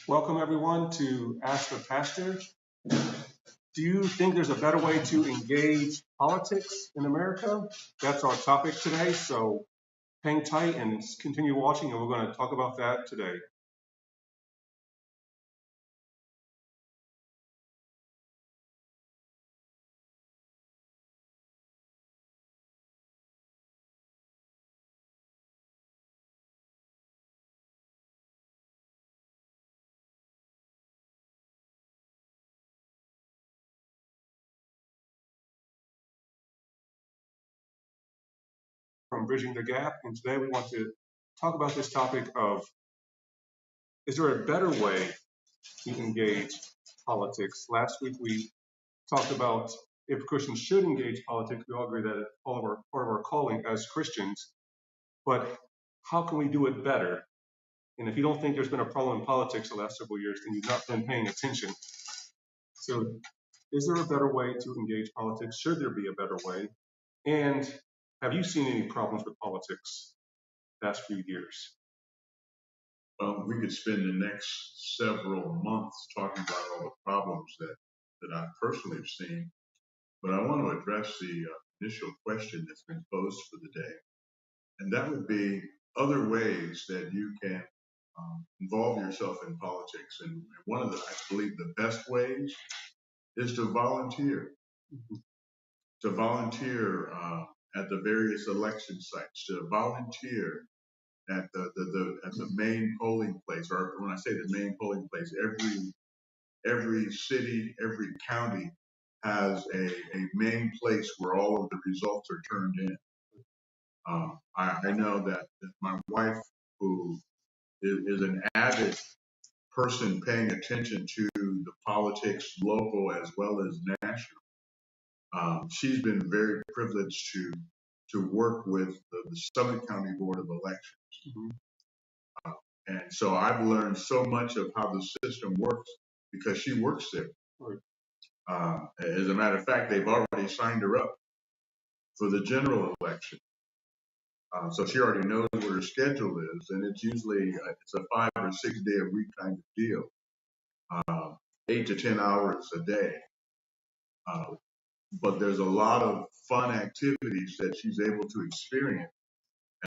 Welcome everyone to Ask the Pastor. Do you think there's a better way to engage politics in America? That's our topic today, so hang tight and continue watching, and we're going to talk about that today. From Bridging the Gap, and today we want to talk about this topic of, is there a better way to engage politics? Last week we talked about if Christians should engage politics. We all agree that it's part of our calling as Christians, but how can we do it better? And if you don't think there's been a problem in politics the last several years, then you've not been paying attention. So is there a better way to engage politics? Should there be a better way? And have you seen any problems with politics the past few years? Well, we could spend the next several months talking about all the problems that I personally have seen, but I want to address the initial question that's been posed for the day, and that would be other ways that you can involve yourself in politics. And one of the, I believe, the best ways is to volunteer, at the various election sites, to volunteer at the main polling place, or when I say the main polling place, every city, every county has a main place where all of the results are turned in. I know that my wife, who is an avid person paying attention to the politics, local as well as national, she's been very privileged to work with the Summit County Board of Elections. Mm-hmm. And so I've learned so much of how the system works because she works there. As a matter of fact, they've already signed her up for the general election. So she already knows what her schedule is, and it's usually it's a 5 or 6 day a week kind of deal, 8 to 10 hours a day. But there's a lot of fun activities that she's able to experience,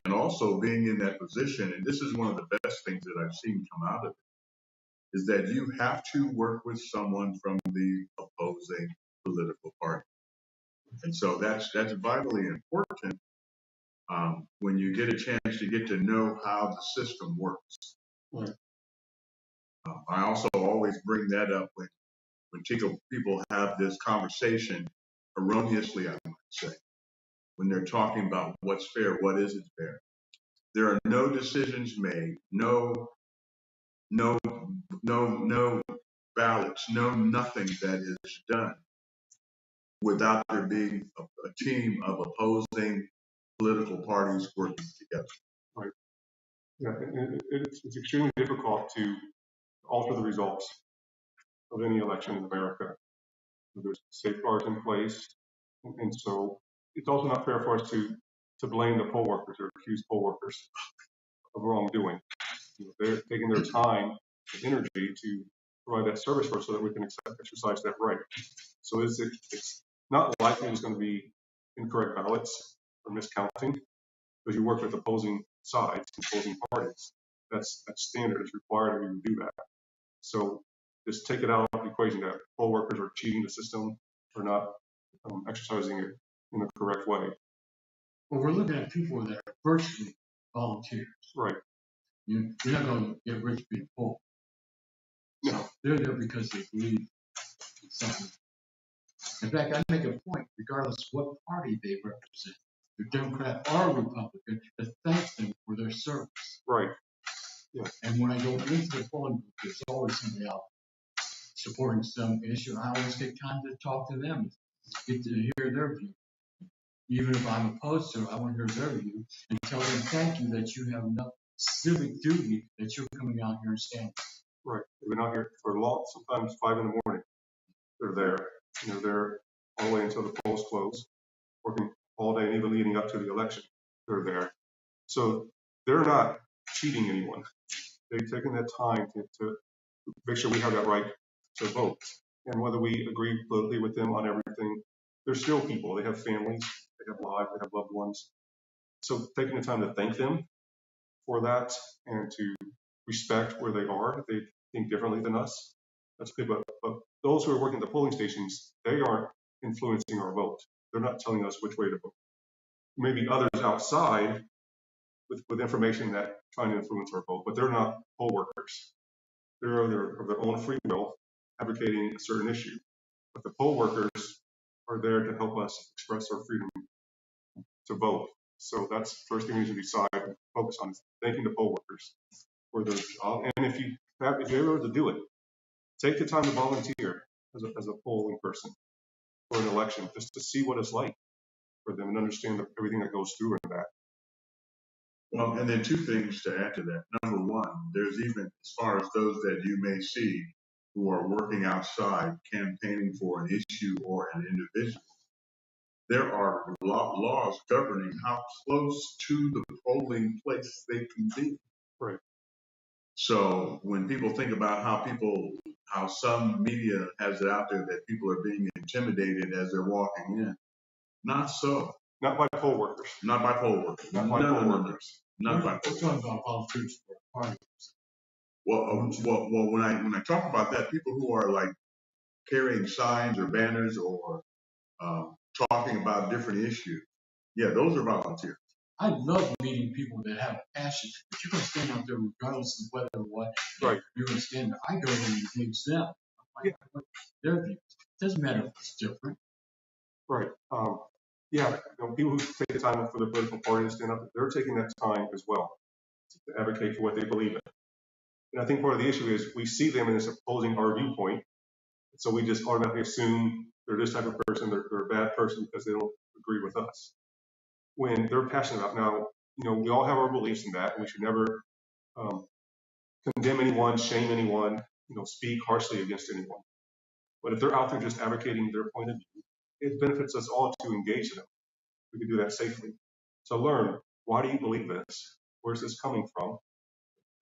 and also being in that position. And this is one of the best things that I've seen come out of it, is that you have to work with someone from the opposing political party. And so that's vitally important when you get a chance to get to know how the system works. Right. I also always bring that up when people have this conversation, erroneously, I might say, when they're talking about what's fair, what isn't fair. There are no decisions made, no ballots, nothing that is done without there being a team of opposing political parties working together. Right. Yeah, it's extremely difficult to alter the results of any election in America. There's safeguards in place, and so it's also not fair for us to blame the poll workers or accuse poll workers of wrongdoing. They're taking their time and energy to provide that service for us so that we can exercise that right. So it's not likely there's going to be incorrect ballots or miscounting because you work with opposing sides, opposing parties. That's standard. It's required of you to do that. So just take it out of the equation that poll workers are cheating the system or not exercising it in the correct way. Well, we're looking at people that are virtually volunteers. Right. You're not going to get rich being poor. No. They're there because they believe in something. In fact, I make a point, regardless of what party they represent, they're Democrat or Republican, to thank them for their service. Right. Yeah. And when I go into the polling booth, there's always somebody out supporting some issue. I always take time to talk to them, get to hear their view. Even if I'm opposed to it, I want to hear their view and tell them thank you that you have enough civic duty that you're coming out here and standing. Right. They've been out here for a lot, sometimes 5 in the morning. They're there. They're there all the way until the polls close, working all day and even leading up to the election. They're there. So they're not cheating anyone. They've taken that time to make sure we have that right to vote. And whether we agree politically with them on everything, they're still people. They have families, they have lives, they have loved ones. So taking the time to thank them for that and to respect where they are, if they think differently than us, that's good. But those who are working at the polling stations, they aren't influencing our vote. They're not telling us which way to vote. Maybe others outside with information that trying to influence our vote, but they're not poll workers. They're of their own free will advocating a certain issue. But the poll workers are there to help us express our freedom to vote. So that's the first thing we need to decide and focus on is thanking the poll workers for their job. And if you're able to do it, take the time to volunteer as a polling person for an election, just to see what it's like for them and understand everything that goes through in that. Well, and then two things to add to that. Number one, there's even as far as those that you may see who are working outside campaigning for an issue or an individual, there are laws governing how close to the polling place they can be. Right. So when people think about how some media has it out there that people are being intimidated as they're walking in, not so. Not by poll workers. Not by poll workers. Not by poll workers. Not by We're talking about volunteers for parties. Well, when I talk about that, people who are like carrying signs or banners or talking about different issues, yeah, those are volunteers. I love meeting people that have passion, but you're going to stand out there regardless of whether or what. Right. You're going to stand there. I go there and engage them. Their views. Doesn't matter if it's different. Right. Yeah, people who take the time for their political party to stand up, they're taking that time as well to advocate for what they believe in. And I think part of the issue is we see them as opposing our viewpoint. So we just automatically assume they're this type of person, they're a bad person because they don't agree with us. When they're passionate about now, we all have our beliefs in that, and we should never condemn anyone, shame anyone, speak harshly against anyone. But if they're out there just advocating their point of view, it benefits us all to engage them. We can do that safely. To learn, why do you believe this? Where's this coming from?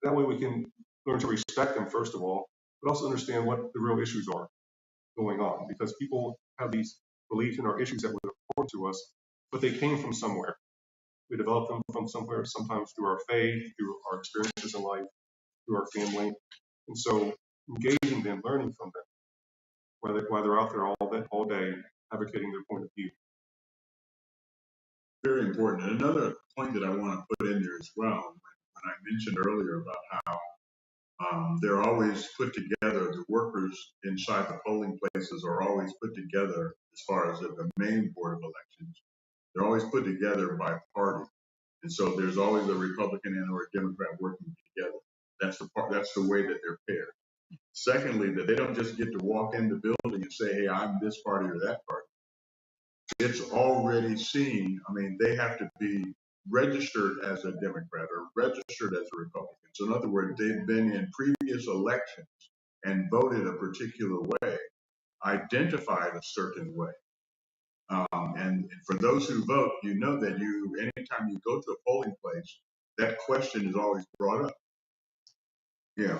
That way we can learn to respect them, first of all, but also understand what the real issues are going on. Because people have these beliefs in our issues that were important to us, but they came from somewhere. We developed them from somewhere, sometimes through our faith, through our experiences in life, through our family. And so engaging them, learning from them, while they're out there all day advocating their point of view. Very important. And another point that I want to put in there as well, when I mentioned earlier about how they're always put together, the workers inside the polling places are always put together as far as the main board of elections. They're always put together by party. And so there's always a Republican and or a Democrat working together. That's the way that they're paired. Secondly, that they don't just get to walk in the building and say, hey, I'm this party or that party. It's already seen. I mean, they have to be registered as a Democrat or registered as a Republican. So in other words, they've been in previous elections and voted a particular way, identified a certain way. And for those who vote, you know that anytime you go to a polling place, that question is always brought up. Yeah,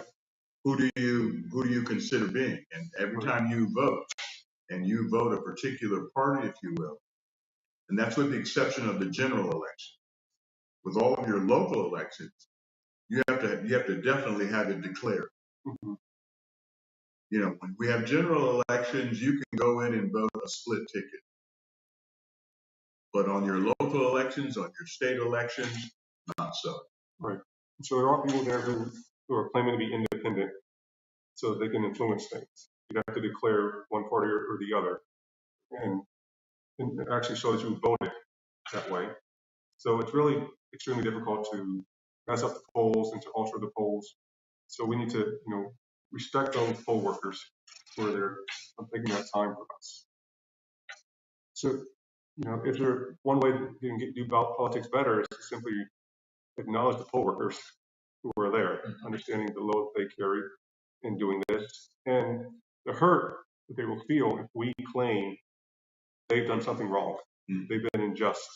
who do you consider being? And every time you vote, and you vote a particular party, if you will, and that's with the exception of the general election. With all of your local elections, you have to definitely have it declared. Mm-hmm. When we have general elections, you can go in and vote a split ticket. But on your local elections, on your state elections, not so. Right. So there are people there who are claiming to be independent so that they can influence things. You have to declare one party or the other. And it actually shows you voted that way. So it's really extremely difficult to mess up the polls and to alter the polls. So we need to, respect those poll workers who are there taking that time for us. So, if there one way you can do politics better is to simply acknowledge the poll workers who are there, understanding the load they carry in doing this, and the hurt that they will feel if we claim they've done something wrong. They've been unjust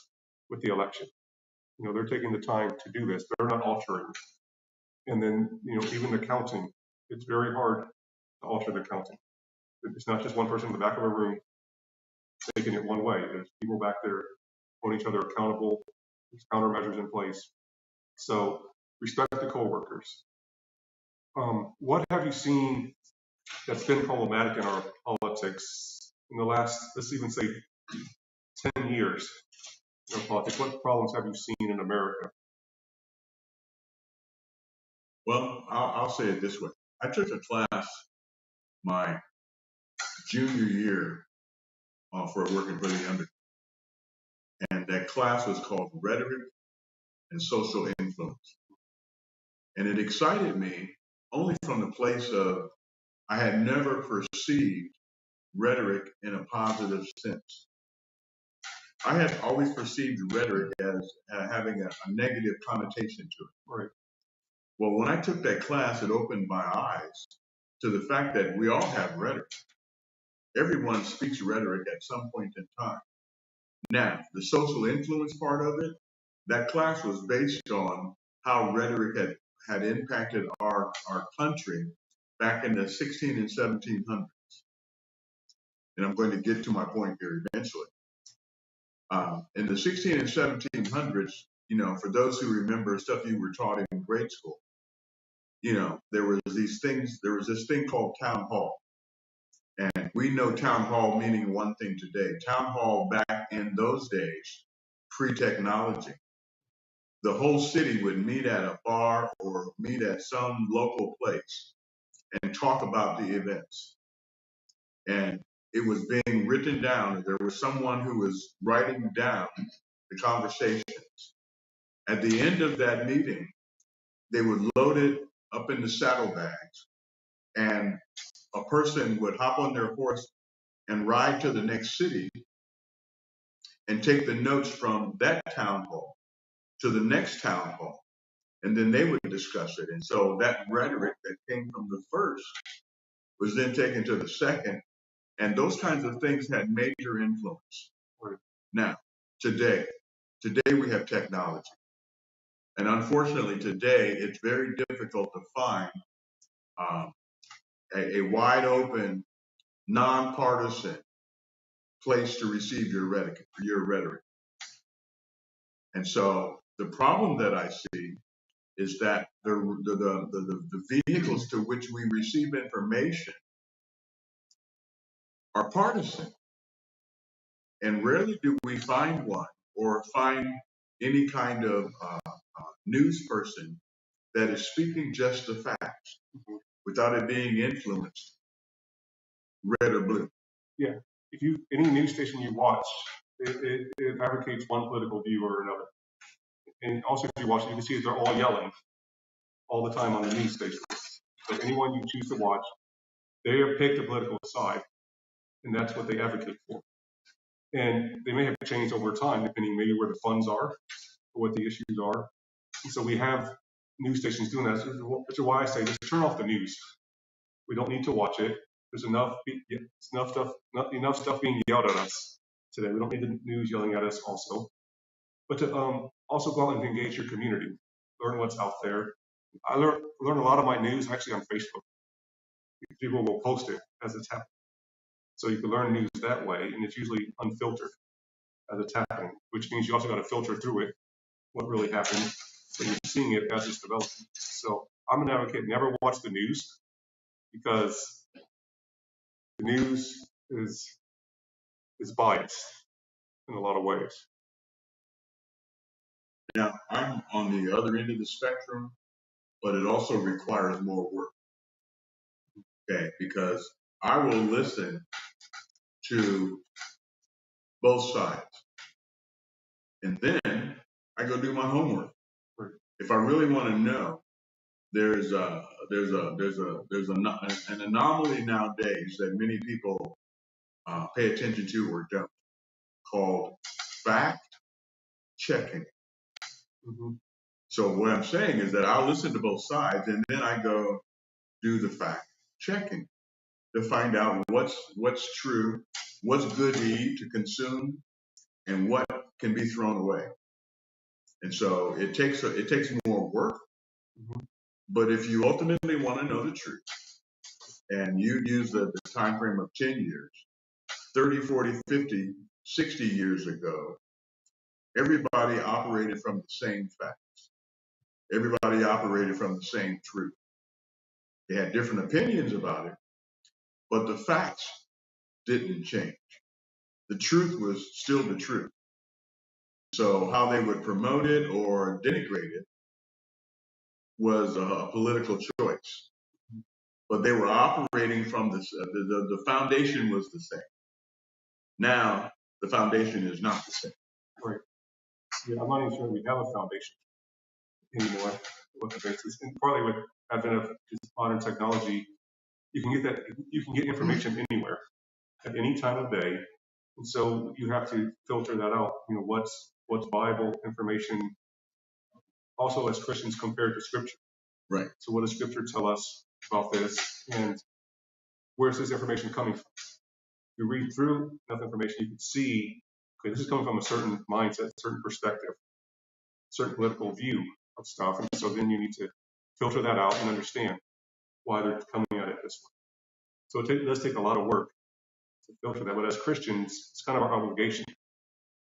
with the election. They're taking the time to do this. They're not altering. And then, even the counting It's very hard to alter the counting. It's not just one person in the back of a room taking it one way. There's people back there holding each other accountable. There's countermeasures in place. So respect the coworkers. What have you seen that's been problematic in our politics in the last, let's even say, 10 years in politics? What problems have you seen in America? Well, I'll say it this way. I took a class my junior year for working for the under, and that class was called Rhetoric and Social Influence. And it excited me only from the place of I had never perceived rhetoric in a positive sense. I had always perceived rhetoric as having a negative connotation to it. Right. Well, when I took that class, it opened my eyes to the fact that we all have rhetoric. Everyone speaks rhetoric at some point in time. Now, the social influence part of it, that class was based on how rhetoric had impacted our country back in the 16 and 1700s. And I'm going to get to my point here eventually. In the 16 and 1700s, for those who remember stuff you were taught in grade school, there was this thing called town hall. And we know town hall meaning one thing today. Town hall back in those days, pre-technology, the whole city would meet at a bar or meet at some local place and talk about the events. And it was being written down. There was someone who was writing down the conversations. At the end of that meeting, they would load it up in the saddlebags, and a person would hop on their horse and ride to the next city and take the notes from that town hall to the next town hall, and then they would discuss it. And so that rhetoric that came from the first was then taken to the second, and those kinds of things had major influence. Now, today we have technology, and unfortunately today it's very difficult to find a wide open, nonpartisan place to receive your rhetoric. And so the problem that I see is that the vehicles to which we receive information are partisan. And rarely do we find one or find any kind of news person that is speaking just the facts without it being influenced, red or blue. Yeah. If any news station you watch, it advocates one political view or another. And also, if you watch it, you can see that they're all yelling all the time on the news stations. So anyone you choose to watch, they have picked a political side, and that's what they advocate for. And they may have changed over time, depending maybe where the funds are or what the issues are. And so we have news stations doing that. Which is why I say just turn off the news. We don't need to watch it. There's enough stuff being yelled at us today. We don't need the news yelling at us also. But to also go out and engage your community, learn what's out there. I learn a lot of my news actually on Facebook. People will post it as it's happening. So you can learn news that way, and it's usually unfiltered as it's happening, which means you also got to filter through it, what really happened, so you're seeing it as it's developing. So I'm an advocate, never watch the news, because the news is biased in a lot of ways. Now, I'm on the other end of the spectrum, but it also requires more work. Okay, because I will listen to both sides, and then I go do my homework. If I really want to know, there's an anomaly nowadays that many people pay attention to or don't, called fact checking. Mm-hmm. So what I'm saying is that I'll listen to both sides, and then I go do the fact checking to find out what's true, what's good to eat, to consume, and what can be thrown away. And so it takes more work, mm-hmm. But if you ultimately want to know the truth, and you use the time frame of 10 years, 30, 40, 50, 60 years ago, everybody operated from the same facts. Everybody operated from the same truth. They had different opinions about it, but the facts didn't change. The truth was still the truth. So how they would promote it or denigrate it was a political choice. But they were operating from the foundation was the same. Now the foundation is not the same. Right. Yeah, I'm not even sure we have a foundation anymore. What the basis, and partly with advent of just modern technology, you can get information anywhere at any time of day, and so you have to filter that out. You know, what's Bible information, also as Christians compared to Scripture. Right. So what does Scripture tell us about this, and where's this information coming from? You read through enough information, you can see, okay, this is coming from a certain mindset, certain perspective, certain political view of stuff, and so then you need to filter that out and understand why they're coming at it this way. So it does take a lot of work to filter that, but as Christians, it's kind of our obligation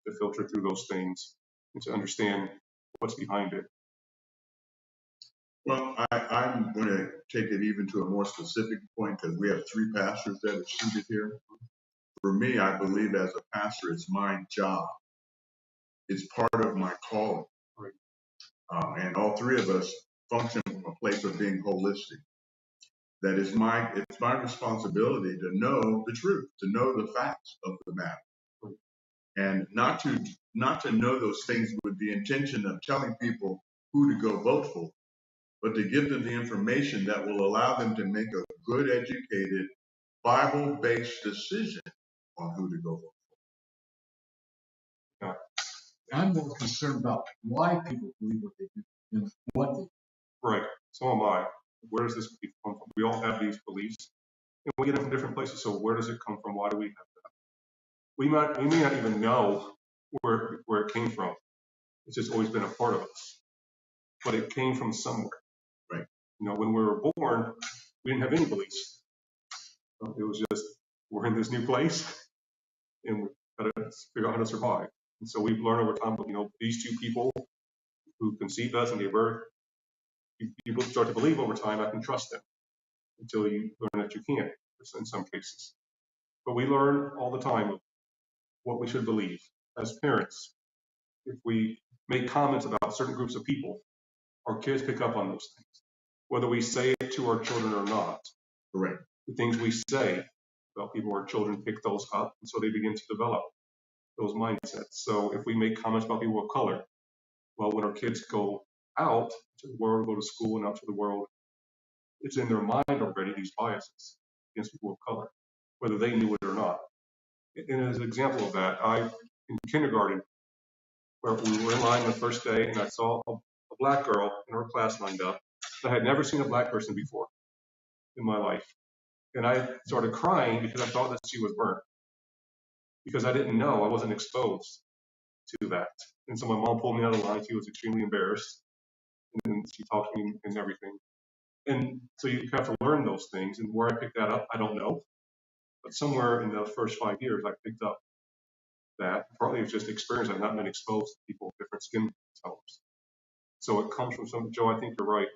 to filter through those things and to understand what's behind it. Well, I'm going to take it even to a more specific point because we have 3 pastors that are seated here. For me, I believe as a pastor, it's my job. It's part of my calling. Right. And all 3 of us function from a place of being holistic. That is it's my responsibility to know the truth, to know the facts of the matter. Right. And not to know those things with the intention of telling people who to go vote for, but to give them the information that will allow them to make a good, educated, Bible-based decision on who to go vote Yeah. I'm more concerned about why people believe what they do than what they do. Right. So am I. Where does this belief come from? We all have these beliefs, and we get them from different places. So where does it come from? Why do we have that? We may not even know where it came from. It's just always been a part of us, but it came from somewhere. Right. You know, when we were born, we didn't have any beliefs. It was just, we're in this new place, and we got to figure out how to survive. And so we've learned over time, you know, these 2 people who conceived us and gave birth, you start to believe over time, I can trust them, until you learn that you can't in some cases. But we learn all the time what we should believe. As parents, if we make comments about certain groups of people, our kids pick up on those things, whether we say it to our children or not. Correct. The things we say about people, our children pick those up, and so they begin to develop those mindsets. So if we make comments about people of color, well, when our kids go out to the world, go to school and out to the world, it's in their mind already, these biases against people of color, whether they knew it or not. And as an example of that, in kindergarten, where we were in line the first day, and I saw a black girl in our class lined up. I had never seen a black person before in my life. And I started crying because I thought that she was burnt, because I didn't know, I wasn't exposed to that. And so my mom pulled me out of the line. She was extremely embarrassed, and she talked to me and everything. And so you have to learn those things. And where I picked that up, I don't know. But somewhere in the first 5 years, I picked up that. Partly it's just experience. I've not been exposed to people with different skin colors. So it comes from some, Joe, I think you're right.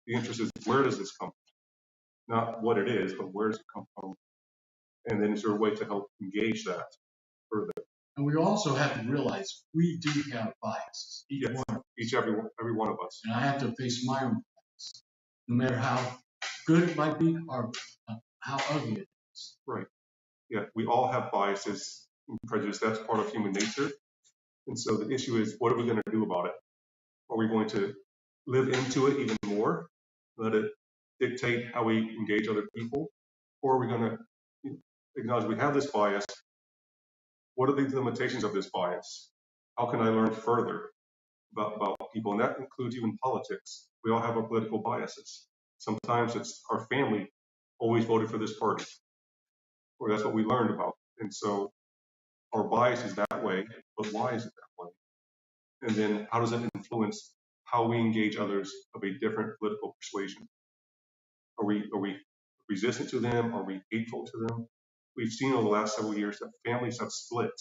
The interest is, where does this come from? Not what it is, but where does it come from? And then is there a way to help engage that further? And we also have to realize we do have biases, every one of us. And I have to face my own bias, no matter how good it might be or how ugly it is. Right. Yeah, we all have biases and prejudice. That's part of human nature. And so the issue is, what are we going to do about it? Are we going to live into it even more, let it dictate how we engage other people? Or are we going to acknowledge we have this bias? What are the limitations of this bias? How can I learn further about people? And that includes even politics. We all have our political biases. Sometimes it's our family always voted for this party, or that's what we learned about. And so our bias is that way, but why is it that way? And then how does it influence how we engage others of a different political persuasion. Are we resistant to them? Are we hateful to them? We've seen over the last several years that families have split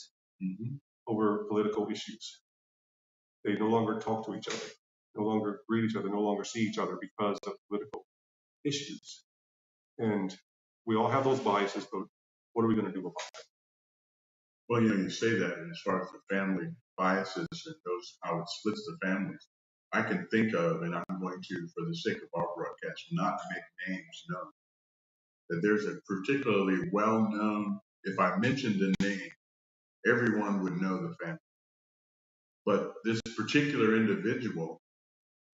over political issues. They no longer talk to each other, no longer greet each other, no longer see each other because of political issues. And we all have those biases, but what are we going to do about it? Well, you say that, and as far as the family biases and those how it splits the families, I can think of, and I'm going to, for the sake of our broadcast, not make names known, that there's a particularly well-known, if I mentioned the name, everyone would know the family. But this particular individual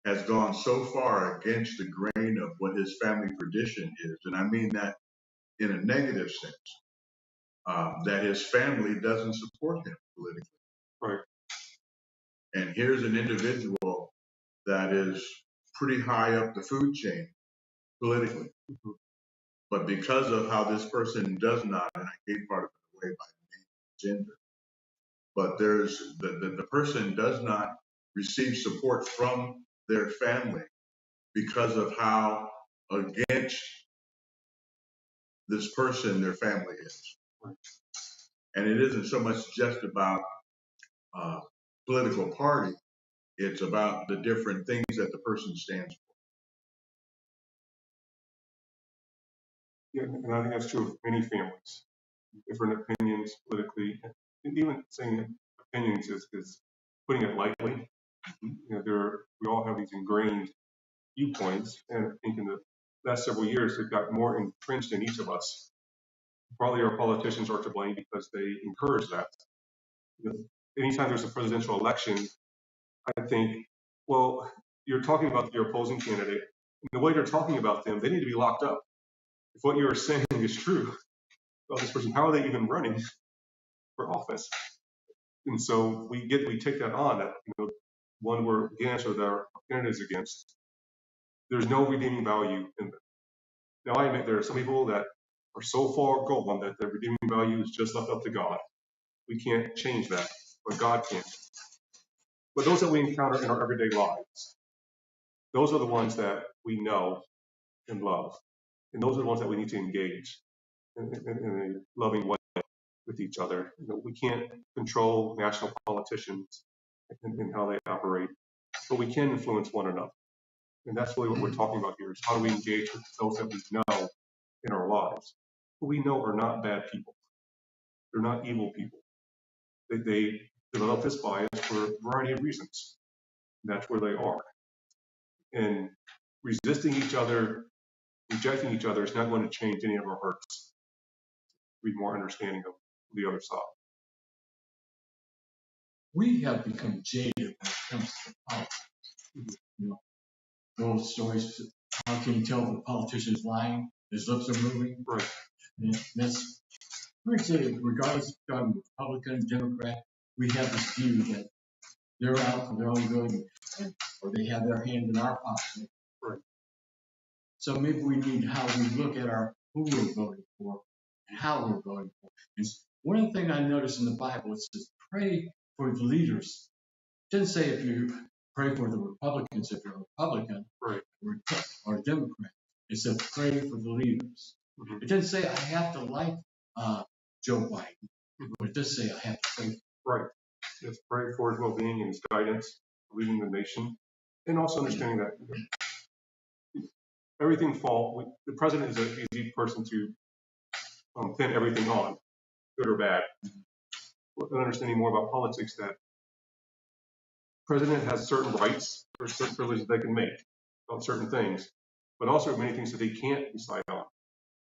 has gone so far against the grain of what his family tradition is, and I mean that in a negative sense, that his family doesn't support him politically. Right. And here's an individual that is pretty high up the food chain politically. But because of how this person does not, and I gave part of it away by name, gender, but there's the person does not receive support from their family because of how against this person their family is. And it isn't so much just about political party, it's about the different things that the person stands for. Yeah, and I think that's true of many families. Different opinions politically, and even saying opinions is putting it lightly. We all have these ingrained viewpoints, and I think in the last several years they've got more entrenched in each of us. Probably our politicians are to blame because they encourage that. Anytime there's a presidential election, I think, well, you're talking about your opposing candidate. And the way they're talking about them, they need to be locked up. If what you're saying is true about this person, how are they even running for office? And so we take that on, that one we're against or that our candidate is against. There's no redeeming value in them. Now I admit there are some people that are so far gone that their redeeming value is just left up to God. We can't change that, but God can. But those that we encounter in our everyday lives, those are the ones that we know and love. And those are the ones that we need to engage in a loving way with each other. We can't control national politicians and how they operate, but we can influence one another. And that's really what we're talking about here, is how do we engage with those that we know in our lives, who we know are not bad people. They're not evil people. They develop this bias for a variety of reasons. And that's where they are. And resisting each other, rejecting each other is not going to change any of our hurts. Be more understanding of the other side. We have become jaded when it comes to politics. Those stories, how can you tell if a politician's lying? His lips are moving. Right. And that's, I say, regardless of being Republican, Democrat, we have this view that they're out for their own good, or they have their hand in our pocket. Right. So maybe we need how we look at who we're voting for and how we're voting for. And one of the things I noticed in the Bible, it says pray for the leaders. It doesn't say if you pray for the Republicans if you're a Republican, right, or a Democrat. It says pray for the leaders. Mm-hmm. It doesn't say I have to like Joe Biden, but it does say I have to pray for him. Right. It's pray for his well-being and his guidance, leading the nation, and also understanding that everything the president is an easy person to pin everything on, good or bad. But understanding more about politics, that president has certain rights or certain privileges they can make about certain things, but also many things that they can't decide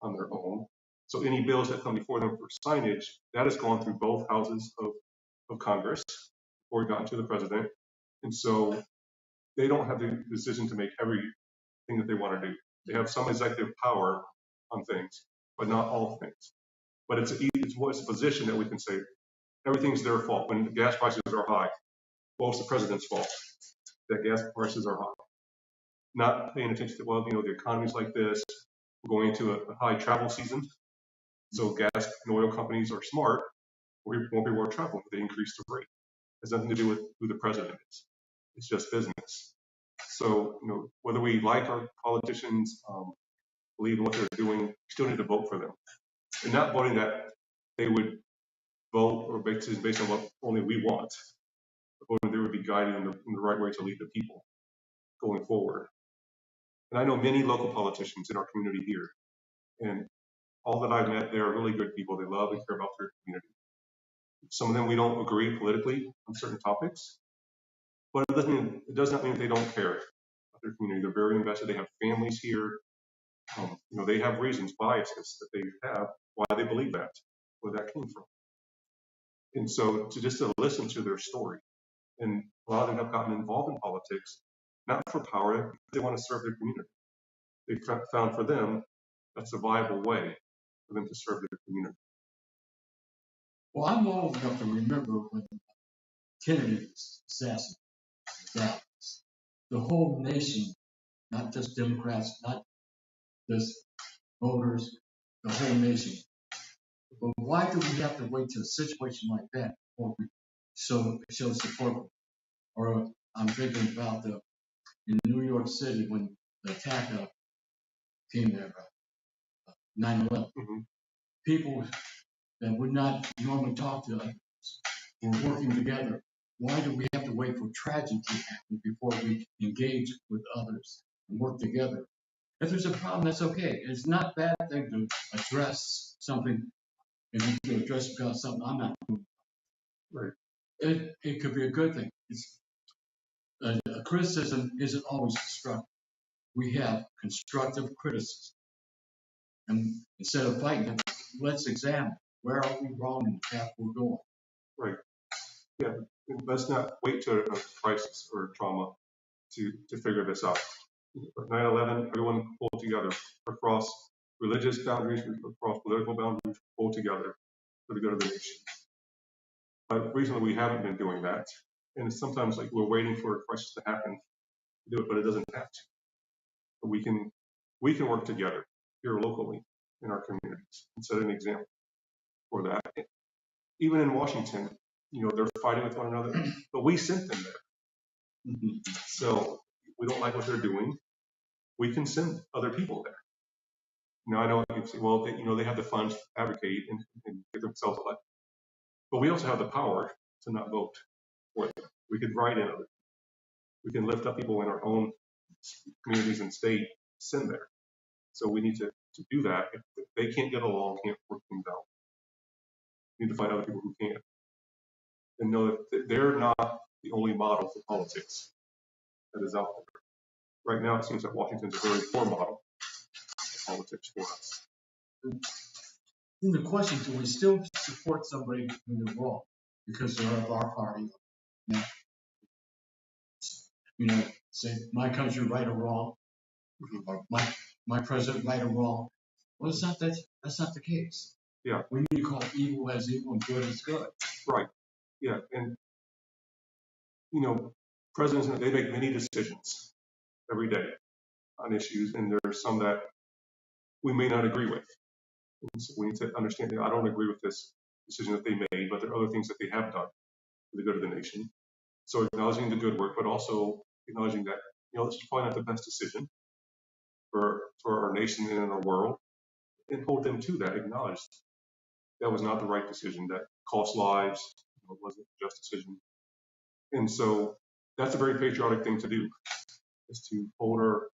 on their own. So any bills that come before them for signage, that has gone through both houses of Congress before it got to the president. And so they don't have the decision to make everything that they want to do. They have some executive power on things, but not all things. But it's a position that we can say everything's their fault. When the gas prices are high, well, it's the president's fault that gas prices are high. Not paying attention to, the economy's like this. We're going into a high travel season. So gas and oil companies are smart. We won't be more travel if they increase the rate. It has nothing to do with who the president is. It's just business. So, whether we like our politicians, believe in what they're doing, we still need to vote for them. And not voting that they would vote or make decisions based on what only we want, but voting they would be guided in the right way to lead the people going forward. And I know many local politicians in our community here, and all that I've met, they are really good people. They love and care about their community. Some of them we don't agree politically on certain topics, but it does not mean they don't care about their community. They're very invested. They have families here. They have reasons, biases that they have, why they believe that, where that came from. And so just to listen to their story, and a lot of them have gotten involved in politics, not for power, they want to serve their community. They found for them that's a viable way for them to serve their community. Well, I'm old enough to remember when Kennedy was assassinated. The whole nation, not just Democrats, not just voters, the whole nation. But why do we have to wait till a situation like that before we show support? Or I'm thinking about in New York City when the attack came there, 9/11. People that would not normally talk to us were working together. Why do we have to wait for tragedy to happen before we engage with others and work together? If there's a problem, that's okay. It's not a bad thing to address something. If you can address about something I'm not doing, Right. It could be a good thing. A criticism isn't always constructive. We have constructive criticism. And instead of fighting it, let's examine where are we wrong in the path we're going. Right. Yeah. Let's not wait to a crisis or trauma to figure this out. 9/11, everyone pulled together across religious boundaries, across political boundaries, pulled together for the good of the nation. But recently we haven't been doing that. And it's sometimes like we're waiting for a crisis to happen to do it, but it doesn't have to. But we can work together here locally in our communities and set an example for that. Even in Washington, they're fighting with one another, but we sent them there. So we don't like what they're doing. We can send other people there. Now I know you say, well, they have the funds to advocate and get themselves elected, but we also have the power to not vote for them. We could write in other. We can lift up people in our own communities and state, send there. So we need to do that. If they can't get along, can't work things out, we need to find other people who can, and know that they're not the only model for politics that is out there. Right now, it seems that Washington's a very poor model of politics for us. And the question, do we still support somebody when they're wrong because they're of our party? Say my country right or wrong, or my president right or wrong. Well, it's not that. That's not the case. Yeah. We need to call evil as evil and good as good. Right. Yeah. And presidents, they make many decisions every day on issues, and there's some that we may not agree with. And so we need to understand that I don't agree with this decision that they made, but there are other things that they have done for the good of the nation. So acknowledging the good work, but also acknowledging that this is probably not the best decision for our nation and in our world, and hold them to that. Acknowledge that was not the right decision, that cost lives, wasn't a just decision. And so that's a very patriotic thing to do, is to hold our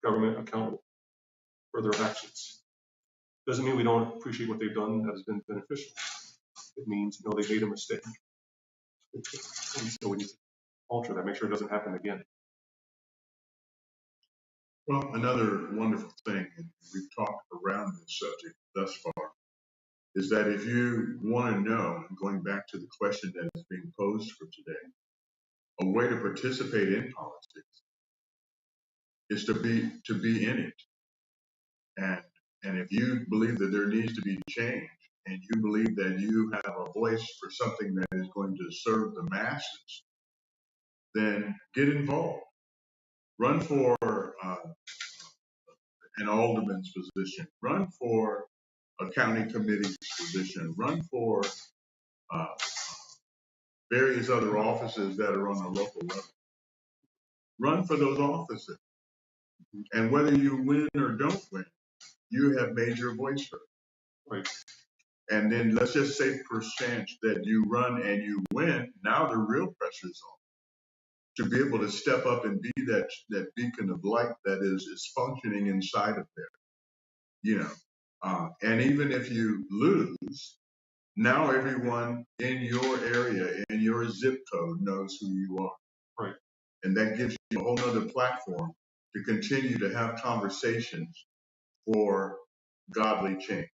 government accountable for their actions. Doesn't mean we don't appreciate what they've done that has been beneficial. It means they made a mistake. And so we need to alter that, make sure it doesn't happen again. Well, another wonderful thing, and we've talked around this subject thus far, is that if you want to know, going back to the question that is being posed for today, a way to participate in politics is to be in it. And if you believe that there needs to be change, and you believe that you have a voice for something that is going to serve the masses, then get involved. Run for an alderman's position. Run for a county committee's position. Run for various other offices that are on a local level. run for those offices. And whether you win or don't win, you have made your voice heard. Right. And then let's just say perchance that you run and you win. Now the real pressure is on to be able to step up and be that beacon of light that is functioning inside of there. You know, and even if you lose, now everyone in your area, in your zip code, knows who you are. Right. And that gives you a whole other platform to continue to have conversations for godly change.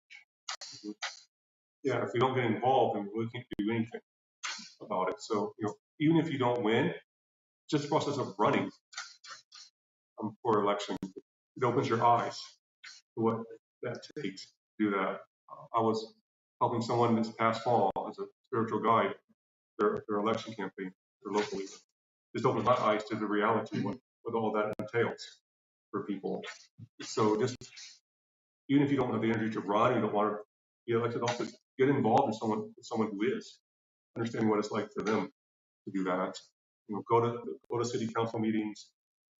Yeah, if we don't get involved, then we really can't do anything about it. So, even if you don't win, just the process of running for election, it opens your eyes to what that takes to do that. I was helping someone this past fall as a spiritual guide, their election campaign, their locally. Just opened my eyes to the reality of what all that entails for people. So just, even if you don't have the energy to run, you don't want to be elected office, get involved with someone who is, understanding what it's like for them to do that. Go to city council meetings,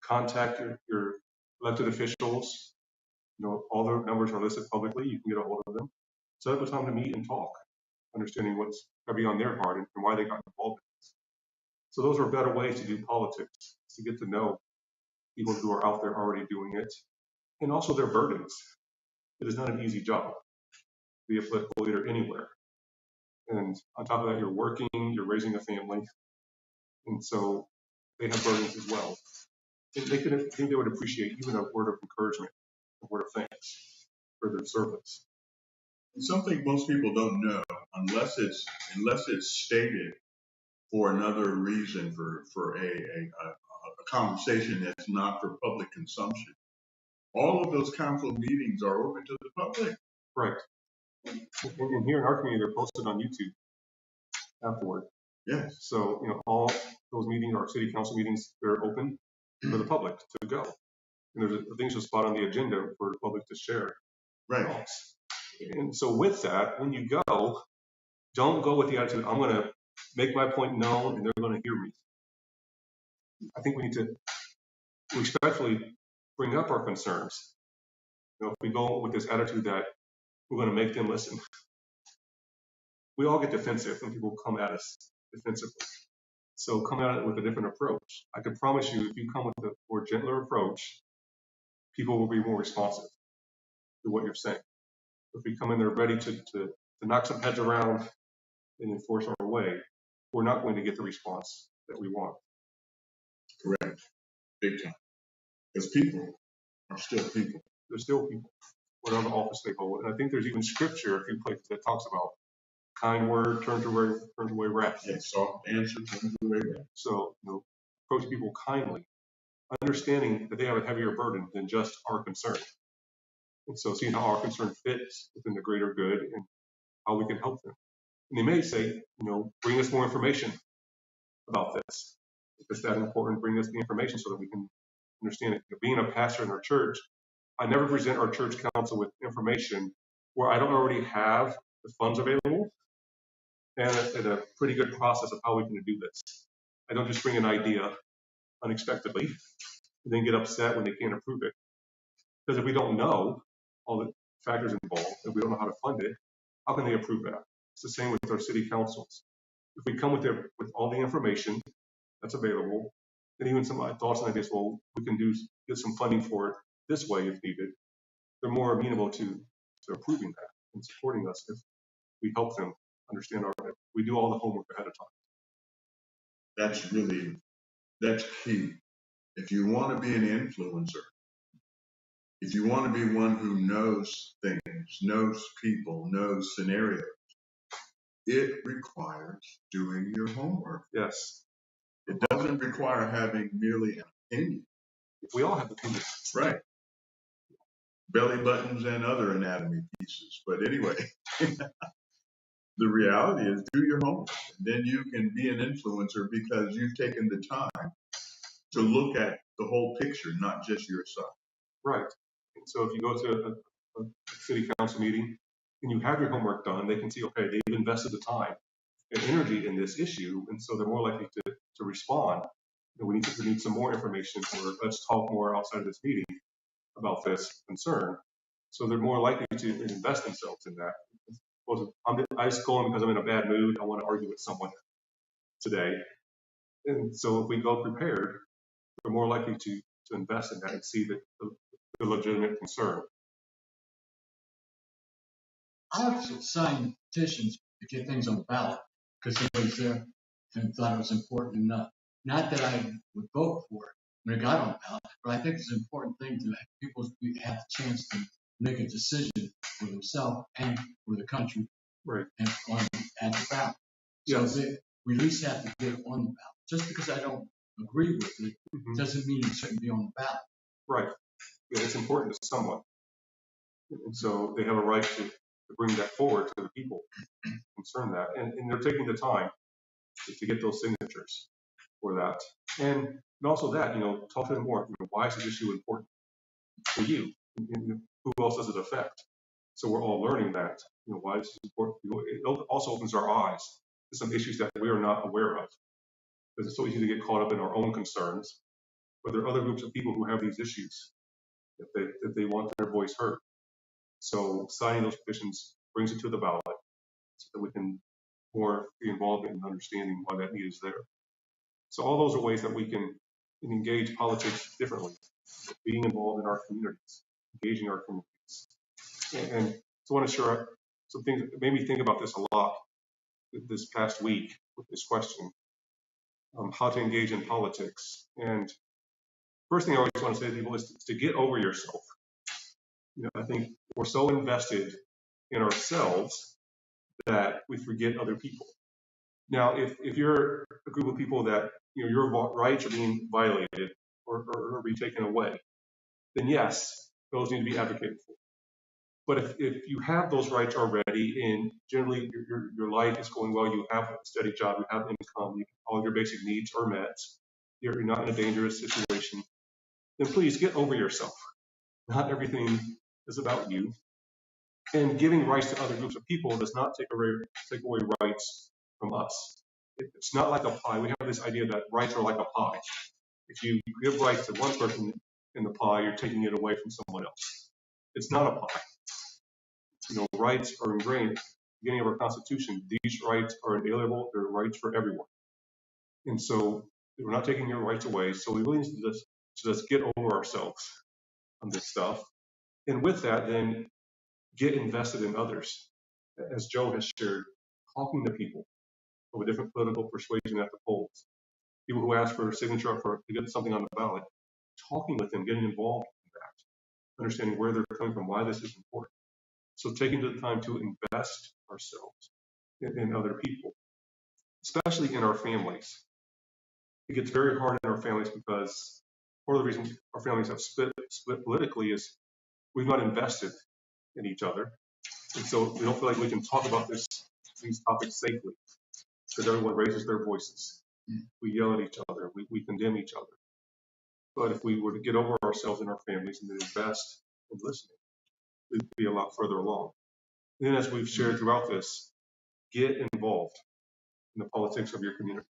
contact your elected officials. All their numbers are listed publicly. You can get a hold of them. Set up a time to meet and talk, understanding what's going to be on their heart and why they got involved in this. So those are better ways to do politics, to get to know people who are out there already doing it, and also their burdens. It is not an easy job to be a political leader anywhere. And on top of that, you're working, you're raising a family. And so they have burdens as well. And I think they would appreciate even a word of encouragement, a word of thanks for their service. Something most people don't know, unless it's stated for another reason, for a conversation that's not for public consumption. All of those council meetings are open to the public. Right. And here in our community, they're posted on YouTube afterward. Yes. So, all those meetings, our city council meetings, they're open for the public to go. And there's things to spot on the agenda for the public to share. Right. And so with that, when you go, don't go with the attitude, I'm going to make my point known and they're going to hear me. I think we need to respectfully bring up our concerns. If we go with this attitude that we're going to make them listen, we all get defensive when people come at us defensively. So come at it with a different approach. I can promise you, if you come with a more gentler approach, people will be more responsive to what you're saying. If we come in there ready to knock some heads around and enforce our way, we're not going to get the response that we want. Correct. Big time. Because people are still people. They're still people, whatever office they hold. And I think there's even scripture, a few places that talks about kind word turns away wrath. Yes, soft answer turns away wrath. So, approach people kindly, understanding that they have a heavier burden than just our concern. And so seeing how our concern fits within the greater good and how we can help them. And they may say, bring us more information about this. If it's that important, bring us the information so that we can understand it. Being a pastor in our church, I never present our church council with information where I don't already have the funds available and a pretty good process of how we can do this. I don't just bring an idea unexpectedly and then get upset when they can't approve it. Because if we don't know all the factors involved and we don't know how to fund it, how can they approve that? It's the same with our city councils. If we come with all the information that's available, and even some thoughts and ideas, well, we can get some funding for it this way if needed, they're more amenable to approving that and supporting us if we help them understand we do all the homework ahead of time. That's key. If you want to be an influencer, if you want to be one who knows things, knows people, knows scenarios, it requires doing your homework. Yes. It doesn't require having merely an opinion. We all have opinions. Right. Belly buttons and other anatomy pieces. But anyway, the reality is do your homework. And then you can be an influencer because you've taken the time to look at the whole picture, not just your side. Right. And so if you go to a city council meeting and you have your homework done, they can see, okay, they've invested the time and energy in this issue, and so they're more likely to respond we need some more information, or let's talk more outside of this meeting about this concern. So they're more likely to invest themselves in that. I just go in because I'm in a bad mood. I want to argue with someone today. And so if we go prepared, we're more likely to invest in that and see the legitimate concern. I've signed petitions to get things on the ballot because somebody's there and thought it was important enough. Not that I would vote for it when it got on the ballot, but I think it's an important thing to have people have the chance to make a decision for themselves and for the country Right. and at the ballot. Yes. So we at least have to get it on the ballot. Just because I don't agree with it doesn't mean it shouldn't be on the ballot. Right. Yeah, it's important to someone. And so they have a right to bring that forward to the people concerned that. And they're taking the time to get those signatures for that. And also that, talk to them more. Why is this issue important for you? And who else does it affect? So we're all learning that, why this is important. It also opens our eyes to some issues that we are not aware of. Because it's so easy to get caught up in our own concerns. But there are other groups of people who have these issues that they want their voice heard. So signing those petitions brings it to the ballot so that we can more be involved in understanding why that need is there. So all those are ways that we can engage politics differently, being involved in our communities, engaging our communities. And so I want to share some things that made me think about this a lot this past week with this question, how to engage in politics. And first thing I always want to say to people is to get over yourself. I think we're so invested in ourselves that we forget other people. Now, if you're a group of people that your rights are being violated or be taken away, then yes, those need to be advocated for. But if you have those rights already, and generally your life is going well, you have a steady job, you have income, all your basic needs are met, you're not in a dangerous situation, then please get over yourself. Not everything is about you. And giving rights to other groups of people does not take away rights from us. It's not like a pie. We have this idea that rights are like a pie. If you give rights to one person in the pie, you're taking it away from someone else. It's not a pie. Rights are ingrained at the beginning of our Constitution. These rights are inalienable. They're rights for everyone. And so we're not taking your rights away. So we really need to just get over ourselves on this stuff. And with that, then get invested in others. As Joe has shared, talking to people of a different political persuasion at the polls, people who ask for a signature to get something on the ballot, talking with them, getting involved in that, understanding where they're coming from, why this is important. So taking the time to invest ourselves in other people, especially in our families. It gets very hard in our families because one of the reasons our families have split politically is we've not invested in each other. And so we don't feel like we can talk about these topics safely because everyone raises their voices. We yell at each other. We condemn each other. But if we were to get over ourselves in our families and invest in listening, we'd be a lot further along. And then as we've shared throughout this, get involved in the politics of your community.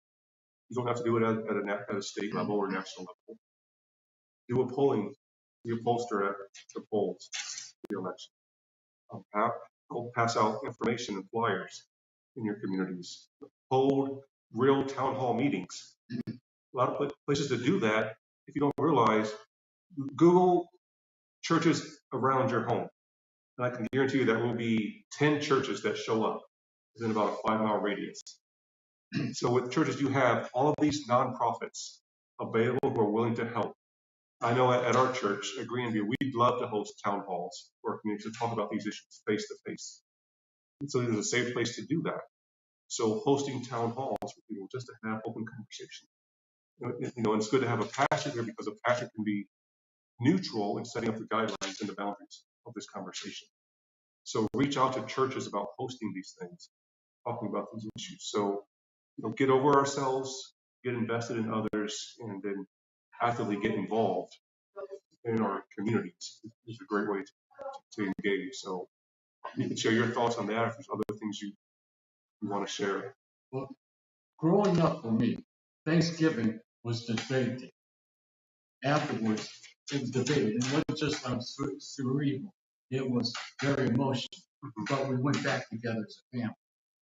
You don't have to do it at a state level or national level. Do a polling, be a pollster at the polls for the election. Go pass out information and flyers in your communities. Hold real town hall meetings. A lot of places to do that. If you don't realize, Google churches around your home. And I can guarantee you there will be 10 churches that show up within about a 5-mile radius. So with churches, you have all of these nonprofits available who are willing to help. I know at our church, at Greenview, we'd love to host town halls for our community to talk about these issues face to face. And so there's a safe place to do that. So hosting town halls for people just to have open conversation. And it's good to have a pastor here because a pastor can be neutral in setting up the guidelines and the boundaries of this conversation. So reach out to churches about hosting these things, talking about these issues. So get over ourselves, get invested in others, and then actively get involved in our communities is a great way to engage. So you can share your thoughts on that if there's other things you want to share. Well, growing up for me, Thanksgiving was debated. Afterwards, it was debated. It wasn't just cerebral. It was very emotional. But we went back together as a family.